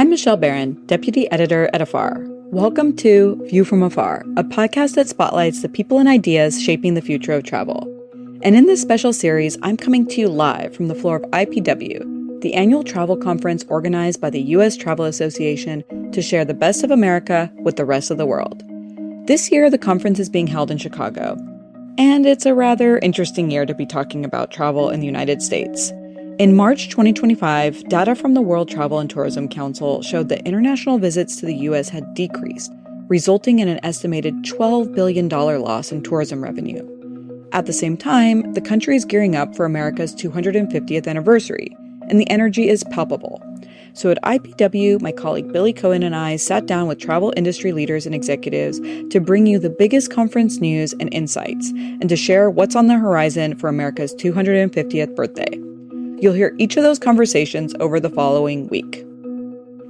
I'm Michelle Baran, Deputy Editor at Afar. Welcome to View from Afar, a podcast that spotlights the people and ideas shaping the future of travel. And in this special series, I'm coming to you live from the floor of IPW, the annual travel conference organized by the U.S. Travel Association to share the best of America with the rest of the world. This year, the conference is being held in Chicago, and it's a rather interesting year to be talking about travel in the United States. In March 2025, data from the World Travel and Tourism Council showed that international visits to the U.S. had decreased, resulting in an estimated $12 billion loss in tourism revenue. At the same time, the country is gearing up for America's 250th anniversary, and the energy is palpable. So at IPW, my colleague Billy Cohen and I sat down with travel industry leaders and executives to bring you the biggest conference news and insights, and to share what's on the horizon for America's 250th birthday. You'll hear each of those conversations over the following week.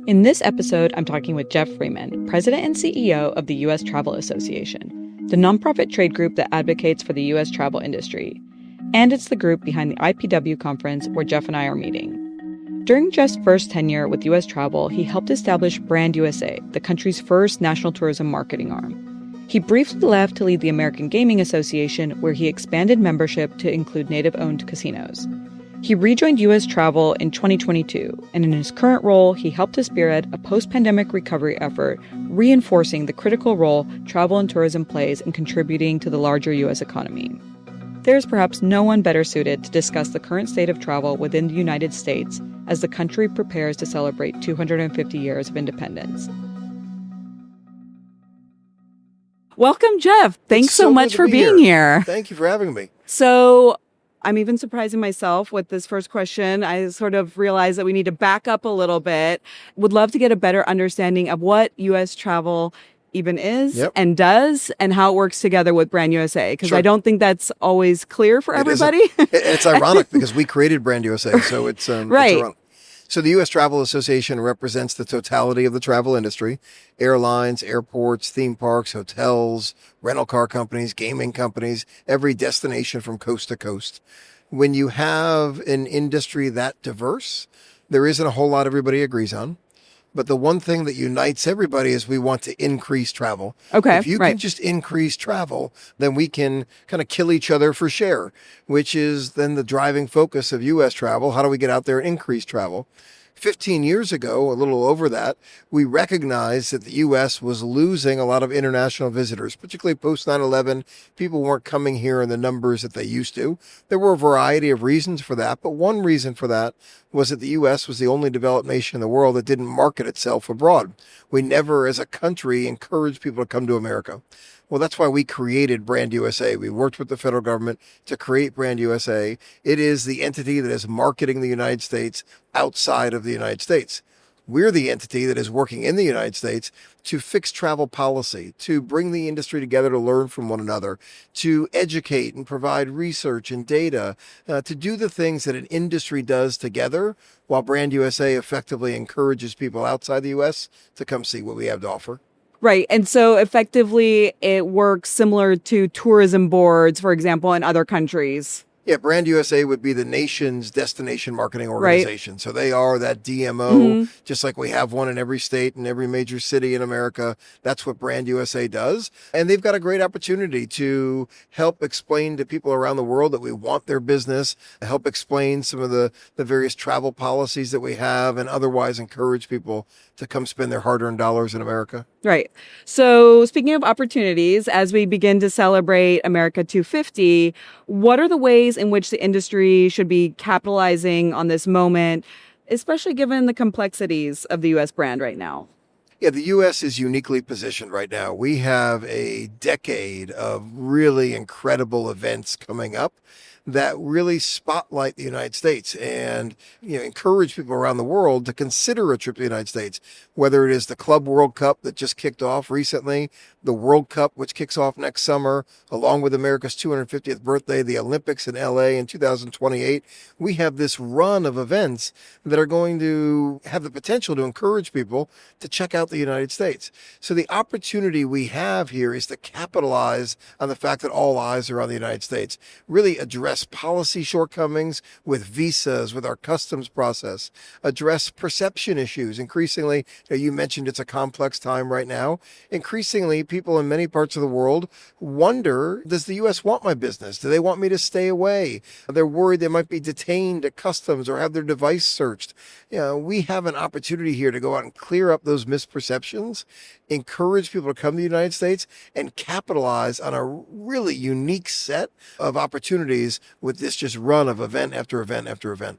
In this episode, I'm talking with Geoff Freeman, President and CEO of the U.S. Travel Association, the nonprofit trade group that advocates for the U.S. travel industry. And it's the group behind the IPW conference where Geoff and I are meeting. During Geoff's first tenure with U.S. Travel, he helped establish Brand USA, the country's first national tourism marketing arm. He briefly left to lead the American Gaming Association, where he expanded membership to include native-owned casinos. He rejoined U.S. Travel in 2022, and in his current role, he helped to spearhead a post-pandemic recovery effort, reinforcing the critical role travel and tourism plays in contributing to the larger U.S. economy. There's perhaps no one better suited to discuss the current state of travel within the United States as the country prepares to celebrate 250 years of independence. Welcome, Geoff. Thanks so much for being here. Thank you for having me. So, I'm even surprising myself with this first question. I sort of realized that we need to back up a little bit. Would love to get a better understanding of what U.S. travel even is and does, and how it works together with Brand USA, because I don't think that's always clear for everybody. It's ironic because we created Brand USA, so it's right. It's ironic. So the U.S. Travel Association represents the totality of the travel industry: airlines, airports, theme parks, hotels, rental car companies, gaming companies, every destination from coast to coast. When you have an industry that diverse, there isn't a whole lot everybody agrees on. But the one thing that unites everybody is we want to increase travel. Okay, if you can just increase travel, then we can kind of kill each other for share, which is then the driving focus of U.S. travel. How do we get out there and increase travel? 15 years ago, a little over that, we recognized that the U.S. was losing a lot of international visitors, particularly post 9/11. People weren't coming here in the numbers that they used to. There were a variety of reasons for that, but one reason for that was that the U.S. was the only developed nation in the world that didn't market itself abroad. We never, as a country, encouraged people to come to America. Well, that's why we created Brand USA. We worked with the federal government to create Brand USA. It is the entity that is marketing the United States outside of the United States. We're the entity that is working in the United States to fix travel policy, to bring the industry together to learn from one another, to educate and provide research and data, to do the things that an industry does together, while Brand USA effectively encourages people outside the U.S. to come see what we have to offer. Right. And so effectively, it works similar to tourism boards, for example, in other countries. Yeah, Brand USA would be the nation's destination marketing organization. Right. So they are that DMO, just like we have one in every state and every major city in America. That's what Brand USA does. And they've got a great opportunity to help explain to people around the world that we want their business, help explain some of the various travel policies that we have, and otherwise encourage people to come spend their hard-earned dollars in America. Right. So speaking of opportunities, as we begin to celebrate America 250, what are the ways in which the industry should be capitalizing on this moment, especially given the complexities of the U.S. brand right now? Yeah, the U.S. is uniquely positioned right now. We have a decade of really incredible events coming up that really spotlight the United States and encourage people around the world to consider a trip to the United States, whether it is the Club World Cup that just kicked off recently, the World Cup, which kicks off next summer, along with America's 250th birthday, the Olympics in LA in 2028. We have this run of events that are going to have the potential to encourage people to check out the United States. So the opportunity we have here is to capitalize on the fact that all eyes are on the United States, really address address policy shortcomings with visas, with our customs process, address perception issues. Increasingly, you mentioned it's a complex time right now. Increasingly, people in many parts of the world wonder, does the U.S. want my business? Do they want me to stay away? They're worried they might be detained at customs or have their device searched. We have an opportunity here to go out and clear up those misperceptions, encourage people to come to the United States, and capitalize on a really unique set of opportunities with this just run of event after event after event.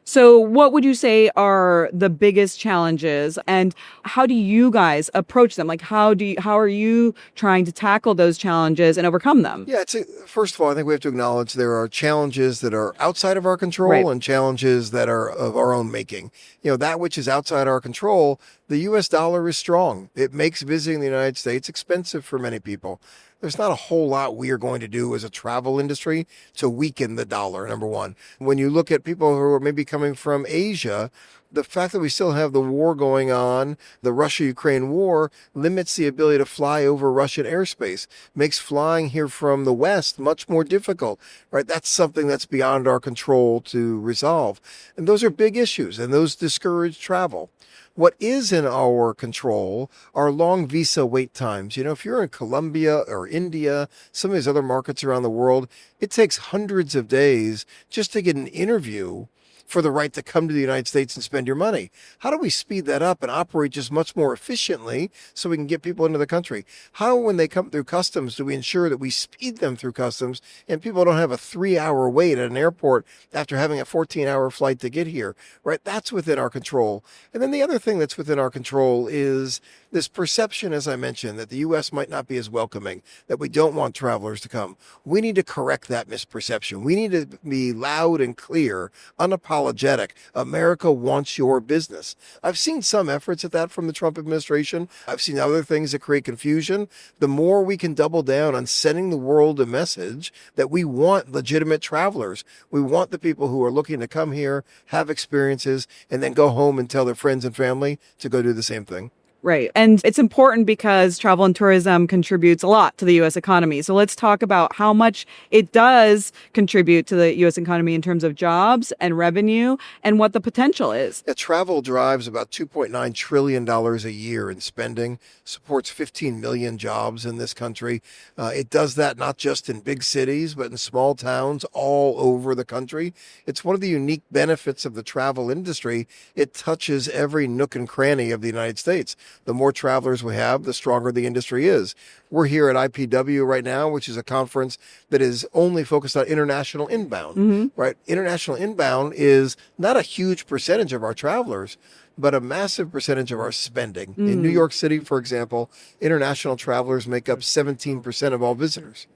So what would you say are the biggest challenges, and how do you guys approach them? Like, how are you trying to tackle those challenges and overcome them? Yeah, first of all, I think we have to acknowledge there are challenges that are outside of our control, Right. and challenges that are of our own making. That which is outside our control, the U.S. dollar is strong. It makes visiting the United States expensive for many people. There's not a whole lot we are going to do as a travel industry to weaken the dollar, number one. When you look at people who are maybe coming from Asia, the fact that we still have the war going on, the Russia-Ukraine war, limits the ability to fly over Russian airspace, makes flying here from the West much more difficult, right? That's something that's beyond our control to resolve. And those are big issues, and those discourage travel. What is in our control are long visa wait times. If you're in Colombia or India, some of these other markets around the world, it takes hundreds of days just to get an interview for the right to come to the United States and spend your money. How do we speed that up and operate just much more efficiently so we can get people into the country? How, when they come through customs, do we ensure that we speed them through customs and people don't have a 3-hour wait at an airport after having a 14-hour flight to get here, right? That's within our control. And then the other thing that's within our control is this perception, as I mentioned, that the U.S. might not be as welcoming, that we don't want travelers to come. We need to correct that misperception. We need to be loud and clear, unapologetic. America wants your business. I've seen some efforts at that from the Trump administration. I've seen other things that create confusion. The more we can double down on sending the world a message that we want legitimate travelers. We want the people who are looking to come here, have experiences, and then go home and tell their friends and family to go do the same thing. Right. And it's important because travel and tourism contributes a lot to the U.S. economy. So let's talk about how much it does contribute to the U.S. economy in terms of jobs and revenue and what the potential is. Travel drives about $2.9 trillion a year in spending, supports 15 million jobs in this country. It does that not just in big cities, but in small towns all over the country. It's one of the unique benefits of the travel industry. It touches every nook and cranny of the United States. The more travelers we have, the stronger the industry is. We're here at IPW right now, which is a conference that is only focused on international inbound, right? International inbound is not a huge percentage of our travelers, but a massive percentage of our spending. In New York City, for example, international travelers make up 17% of all visitors,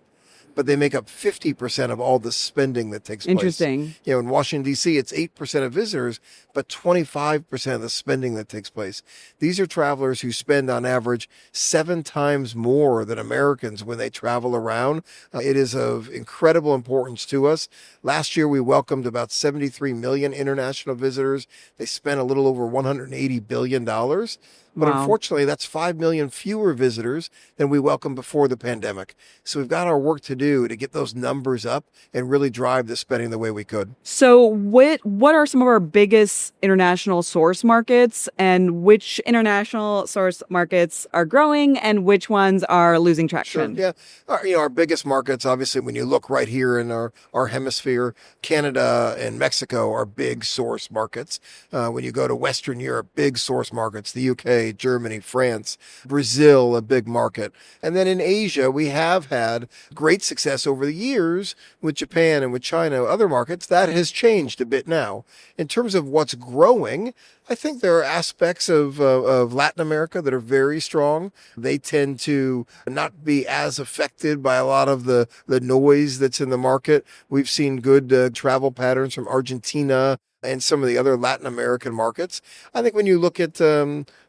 but they make up 50% of all the spending that takes place. Interesting. In Washington, D.C., it's 8% of visitors, but 25% of the spending that takes place. These are travelers who spend on average 7 times more than Americans when they travel around. It is of incredible importance to us. Last year, we welcomed about 73 million international visitors. They spent a little over $180 billion. But Wow. Unfortunately, that's 5 million fewer visitors than we welcomed before the pandemic. So we've got our work to do to get those numbers up and really drive the spending the way we could. So what are some of our biggest international source markets, and which international source markets are growing and which ones are losing traction? Sure. Yeah. Our biggest markets, obviously, when you look right here in our hemisphere, Canada and Mexico are big source markets. When you go to Western Europe, big source markets, the UK, Germany, France, Brazil, a big market. And then in Asia, we have had great success over the years with Japan and with China, other markets. That has changed a bit now. In terms of what's growing, I think there are aspects of Latin America that are very strong. They tend to not be as affected by a lot of the noise that's in the market. We've seen good travel patterns from Argentina and some of the other Latin American markets. I think when you look at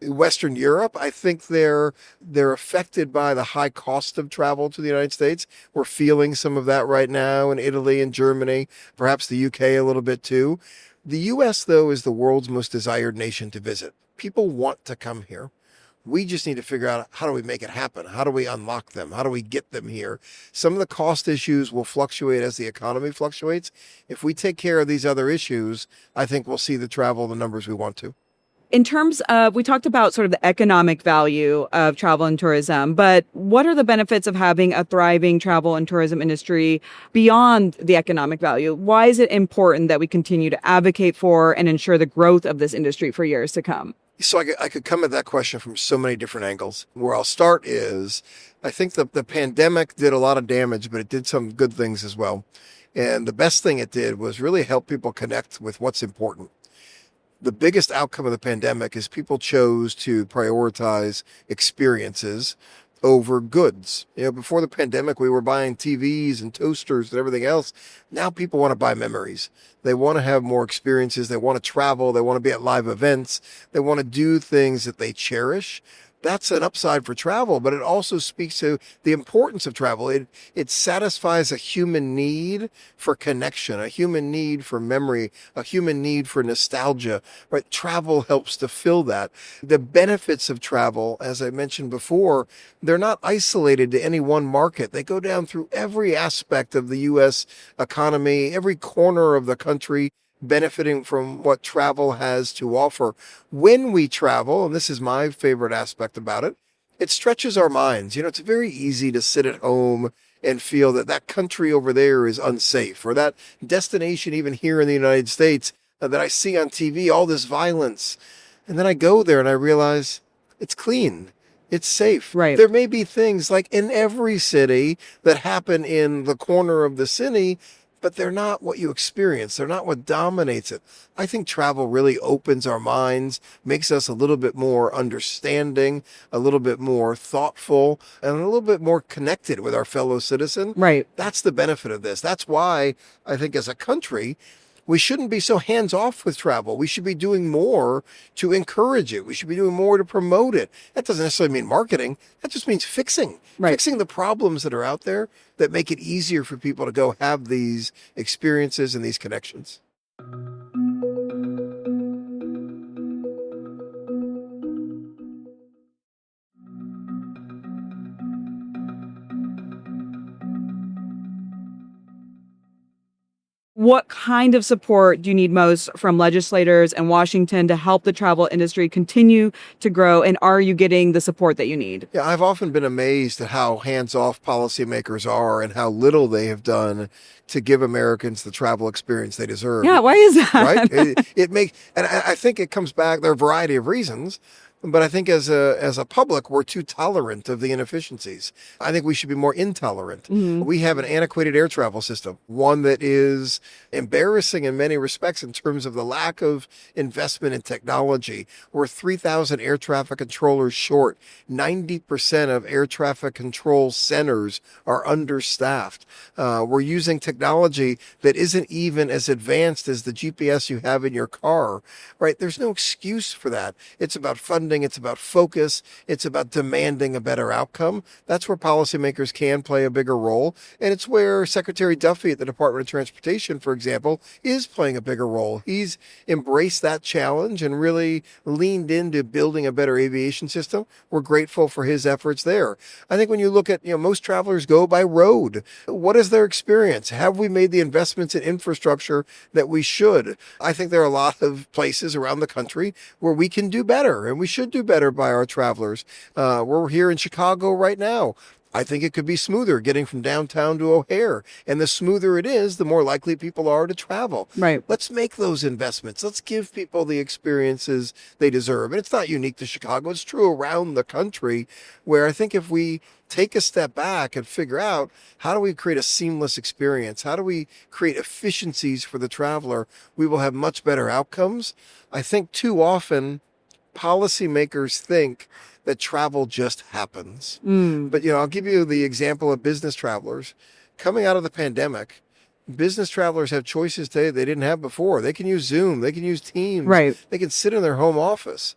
Western Europe, I think they're affected by the high cost of travel to the United States. We're feeling some of that right now in Italy and Germany, perhaps the UK a little bit too. The U.S., though, is the world's most desired nation to visit. People want to come here. We just need to figure out, how do we make it happen? How do we unlock them? How do we get them here? Some of the cost issues will fluctuate as the economy fluctuates. If we take care of these other issues, I think we'll see the travel, the numbers we want to. In terms of, we talked about sort of the economic value of travel and tourism, but what are the benefits of having a thriving travel and tourism industry beyond the economic value? Why is it important that we continue to advocate for and ensure the growth of this industry for years to come? So I could come at that question from so many different angles. Where I'll start is, I think the pandemic did a lot of damage, but it did some good things as well. And the best thing it did was really help people connect with what's important. The biggest outcome of the pandemic is people chose to prioritize experiences over goods. Before the pandemic, we were buying TVs and toasters and everything else. Now people want to buy memories. They want to have more experiences. They want to travel. They want to be at live events. They want to do things that they cherish. That's an upside for travel, but it also speaks to the importance of travel. It satisfies a human need for connection, a human need for memory, a human need for nostalgia, right? Travel helps to fill that. The benefits of travel, as I mentioned before, they're not isolated to any one market. They go down through every aspect of the U.S. economy, every corner of the country, benefiting from what travel has to offer. When we travel, and this is my favorite aspect about it, it stretches our minds. It's very easy to sit at home and feel that that country over there is unsafe, or that destination even here in the United States that I see on TV, all this violence. And then I go there and I realize it's clean. It's safe. Right. There may be things like in every city that happen in the corner of the city, but they're not what you experience. They're not what dominates it. I think travel really opens our minds, makes us a little bit more understanding, a little bit more thoughtful, and a little bit more connected with our fellow citizen. Right. That's the benefit of this. That's why I think as a country, we shouldn't be so hands-off with travel. We should be doing more to encourage it. We should be doing more to promote it. That doesn't necessarily mean marketing. That just means fixing the problems that are out there that make it easier for people to go have these experiences and these connections. What kind of support do you need most from legislators in Washington to help the travel industry continue to grow? And are you getting the support that you need? Yeah, I've often been amazed at how hands-off policymakers are and how little they have done to give Americans the travel experience they deserve. Yeah, why is that? Right? It makes, and I think it comes back, there are a variety of reasons. But I think as a public, we're too tolerant of the inefficiencies. I think we should be more intolerant. Mm-hmm. We have an antiquated air travel system, one that is embarrassing in many respects in terms of the lack of investment in technology. We're 3,000 air traffic controllers short. 90% of air traffic control centers are understaffed. We're using technology that isn't even as advanced as the GPS you have in your car, right? There's no excuse for that. It's about funding. It's about focus. It's about demanding a better outcome. That's where policymakers can play a bigger role. And it's where Secretary Duffy at the Department of Transportation, for example, is playing a bigger role. He's embraced that challenge and really leaned into building a better aviation system. We're grateful for his efforts there. I think when you look at, most travelers go by road. What is their experience? Have we made the investments in infrastructure that we should? I think there are a lot of places around the country where we can do better, and we should do better by our travelers. We're here in Chicago right now. I think it could be smoother getting from downtown to O'Hare. And the smoother it is, the more likely people are to travel. Right. Let's make those investments. Let's give people the experiences they deserve. And it's not unique to Chicago. It's true around the country, where I think if we take a step back and figure out, how do we create a seamless experience? How do we create efficiencies for the traveler? We will have much better outcomes. I think too often policymakers think that travel just happens. But, I'll give you the example of business travelers. Coming out of the pandemic, business travelers have choices today they didn't have before. They can use Zoom. They can use Teams. Right. They can sit in their home office.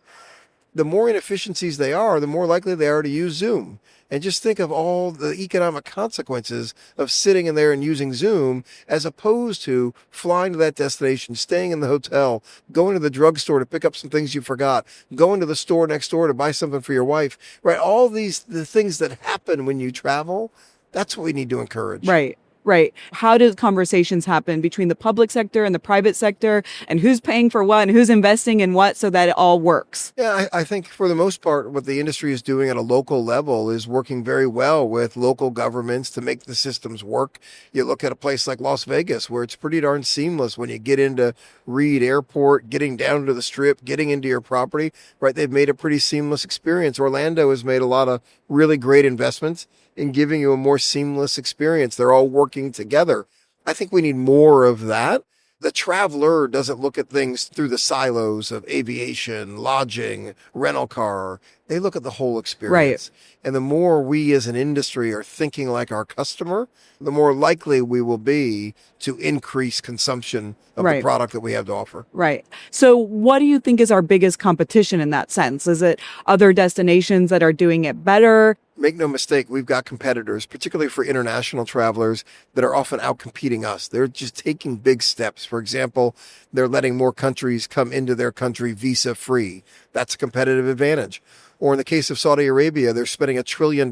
the more inefficiencies they are, the more likely they are to use Zoom. And just think of all the economic consequences of sitting in there and using Zoom as opposed to flying to that destination, staying in the hotel, going to the drugstore to pick up some things you forgot, going to the store next door to buy something for your wife, right? All the things that happen when you travel, that's what we need to encourage. Right. Right. How do conversations happen between the public sector and the private sector, and who's paying for what and who's investing in what so that it all works? Yeah, I think for the most part, what the industry is doing at a local level is working very well with local governments to make the systems work. You look at a place like Las Vegas, where it's pretty darn seamless when you get into Reed Airport, getting down to the Strip, getting into your property, right? They've made a pretty seamless experience. Orlando has made a lot of really great investments in giving you a more seamless experience. They're all working together. I think we need more of that. The traveler doesn't look at things through the silos of aviation, lodging, rental car. They look at the whole experience. Right. And the more we as an industry are thinking like our customer, the more likely we will be to increase consumption of the product that we have to offer. Right. So what do you think is our biggest competition in that sense? Is it other destinations that are doing it better? Make no mistake, we've got competitors, particularly for international travelers, that are often outcompeting us. They're just taking big steps. For example, they're letting more countries come into their country visa-free. That's a competitive advantage. Or in the case of Saudi Arabia, they're spending $1 trillion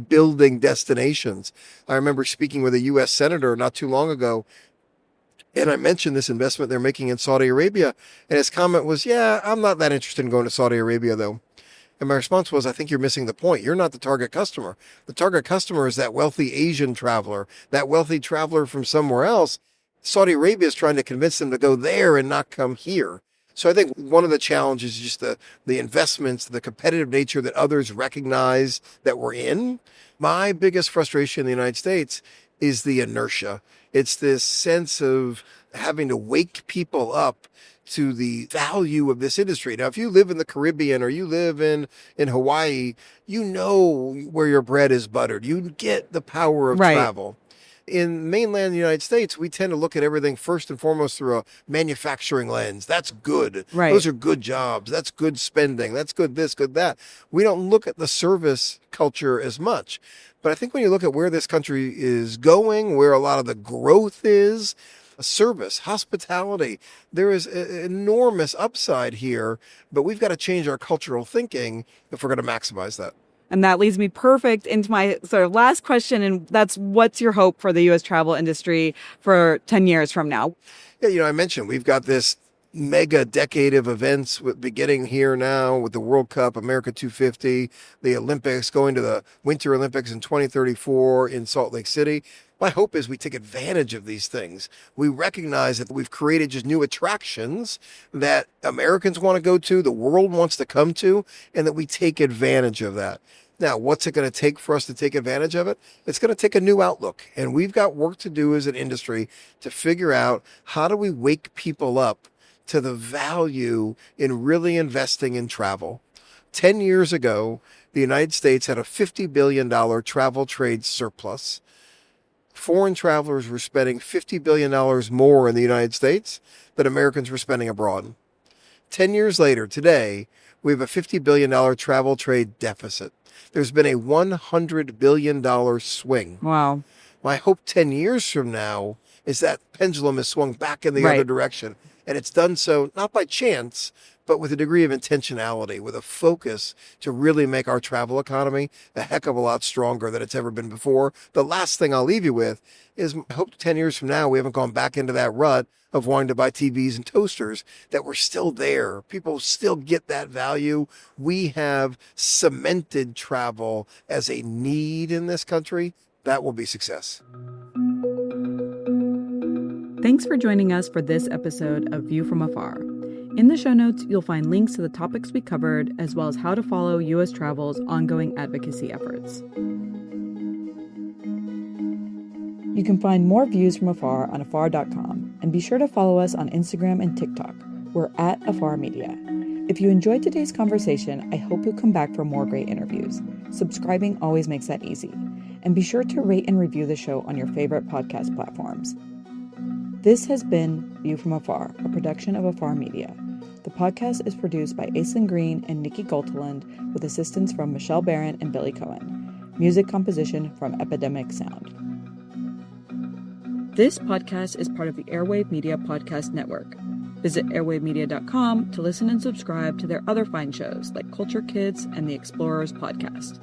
building destinations. I remember speaking with a U.S. senator not too long ago, and I mentioned this investment they're making in Saudi Arabia, and his comment was, yeah, I'm not that interested in going to Saudi Arabia, though. And my response was, I think you're missing the point. You're not the target customer. The target customer is that wealthy Asian traveler, that wealthy traveler from somewhere else. Saudi Arabia is trying to convince them to go there and not come here. So I think one of the challenges is just the investments, the competitive nature that others recognize that we're in. My biggest frustration in the United States is the inertia. It's this sense of having to wake people up to the value of this industry. Now, if you live in the Caribbean or you live in Hawaii, you know where your bread is buttered. You get the power of travel. In mainland United States, we tend to look at everything first and foremost through a manufacturing lens. That's good. Right. Those are good jobs. That's good spending. That's good this, good that. We don't look at the service culture as much. But I think when you look at where this country is going, where a lot of the growth is, service, hospitality, there is enormous upside here, but we've got to change our cultural thinking if we're going to maximize that. And that leads me perfect into my sort of last question, and that's what's your hope for the U.S. travel industry for 10 years from now? Yeah, I mentioned we've got this mega decade of events beginning here now with the World Cup, America 250, the Olympics, going to the Winter Olympics in 2034 in Salt Lake City. My hope is we take advantage of these things. We recognize that we've created just new attractions that Americans want to go to, the world wants to come to, and that we take advantage of that. Now, what's it going to take for us to take advantage of it? It's going to take a new outlook. And we've got work to do as an industry to figure out how do we wake people up to the value in really investing in travel. 10 years ago, the United States had a $50 billion travel trade surplus. Foreign travelers were spending $50 billion more in the United States than Americans were spending abroad. 10 years later, today, we have a $50 billion travel trade deficit. There's been a $100 billion swing. Wow. My hope 10 years from now is that pendulum has swung back in the other direction. And it's done so not by chance, but with a degree of intentionality, with a focus to really make our travel economy a heck of a lot stronger than it's ever been before. The last thing I'll leave you with is I hope 10 years from now, we haven't gone back into that rut of wanting to buy TVs and toasters, that we're still there. People still get that value. We have cemented travel as a need in this country. That will be success. Thanks for joining us for this episode of View from Afar. In the show notes, you'll find links to the topics we covered, as well as how to follow U.S. Travel's ongoing advocacy efforts. You can find more Views from Afar on afar.com, and be sure to follow us on Instagram and TikTok. We're at Afar Media. If you enjoyed today's conversation, I hope you'll come back for more great interviews. Subscribing always makes that easy. And be sure to rate and review the show on your favorite podcast platforms. This has been View from Afar, a production of Afar Media. The The podcast is produced by Aislinn Green and Nikki Golteland, with assistance from Michelle Baran and Billy Cohen. Music composition from Epidemic Sound. This podcast is part of the Airwave Media Podcast Network. Visit airwavemedia.com to listen and subscribe to their other fine shows like Culture Kids and the Explorers Podcast.